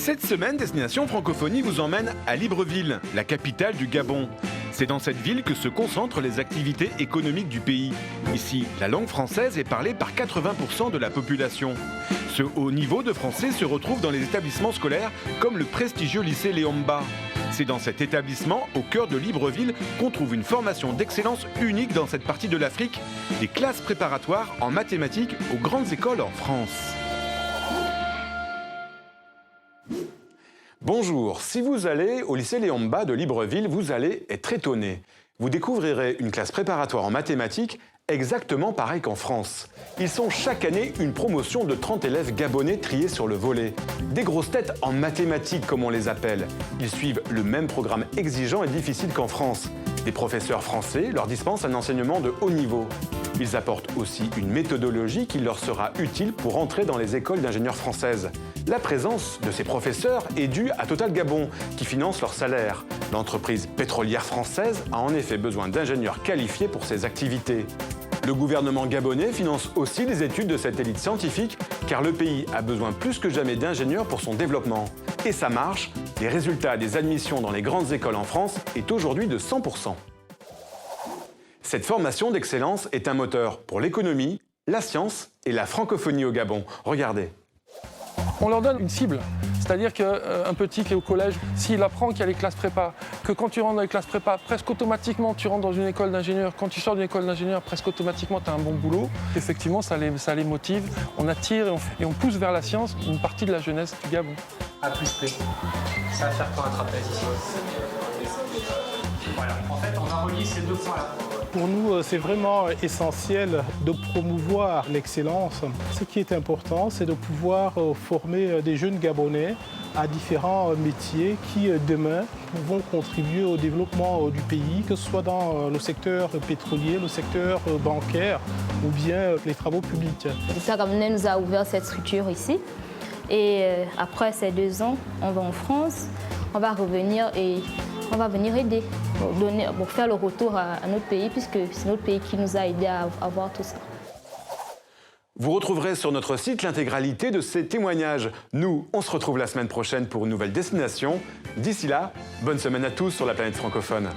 Cette semaine, Destination Francophonie vous emmène à Libreville, la capitale du Gabon. C'est dans cette ville que se concentrent les activités économiques du pays. Ici, la langue française est parlée par 80% de la population. Ce haut niveau de français se retrouve dans les établissements scolaires comme le prestigieux lycée Léomba. C'est dans cet établissement, au cœur de Libreville, qu'on trouve une formation d'excellence unique dans cette partie de l'Afrique, des classes préparatoires en mathématiques aux grandes écoles en France. Bonjour, si vous allez au lycée Léomba de Libreville, vous allez être étonné. Vous découvrirez une classe préparatoire en mathématiques exactement pareil qu'en France. Ils sont chaque année une promotion de 30 élèves gabonais triés sur le volet. Des grosses têtes en mathématiques comme on les appelle. Ils suivent le même programme exigeant et difficile qu'en France. Des professeurs français leur dispensent un enseignement de haut niveau. Ils apportent aussi une méthodologie qui leur sera utile pour entrer dans les écoles d'ingénieurs françaises. La présence de ces professeurs est due à Total Gabon, qui finance leur salaire. L'entreprise pétrolière française a en effet besoin d'ingénieurs qualifiés pour ses activités. Le gouvernement gabonais finance aussi les études de cette élite scientifique, car le pays a besoin plus que jamais d'ingénieurs pour son développement. Et ça marche, les résultats des admissions dans les grandes écoles en France est aujourd'hui de 100%. Cette formation d'excellence est un moteur pour l'économie, la science et la francophonie au Gabon. Regardez. On leur donne une cible, c'est-à-dire qu'un petit qui est au collège, s'il apprend qu'il y a les classes prépa, que quand tu rentres dans les classes prépa, presque automatiquement tu rentres dans une école d'ingénieur, quand tu sors d'une école d'ingénieur, presque automatiquement tu as un bon boulot. Effectivement, ça les motive, on attire et on pousse vers la science une partie de la jeunesse du Gabon. A plus P, ça va faire quoi un trapèze ici? Voilà, en fait on a relié ces deux points-là. Pour nous, c'est vraiment essentiel de promouvoir l'excellence. Ce qui est important, c'est de pouvoir former des jeunes Gabonais à différents métiers qui, demain, vont contribuer au développement du pays, que ce soit dans le secteur pétrolier, le secteur bancaire ou bien les travaux publics. L'État gabonais nous a ouvert cette structure ici. Et après ces 2 ans, on va en France, on va revenir et on va venir aider pour faire le retour à notre pays, puisque c'est notre pays qui nous a aidés à avoir tout ça. Vous retrouverez sur notre site l'intégralité de ces témoignages. Nous, on se retrouve la semaine prochaine pour une nouvelle destination. D'ici là, bonne semaine à tous sur la planète francophone.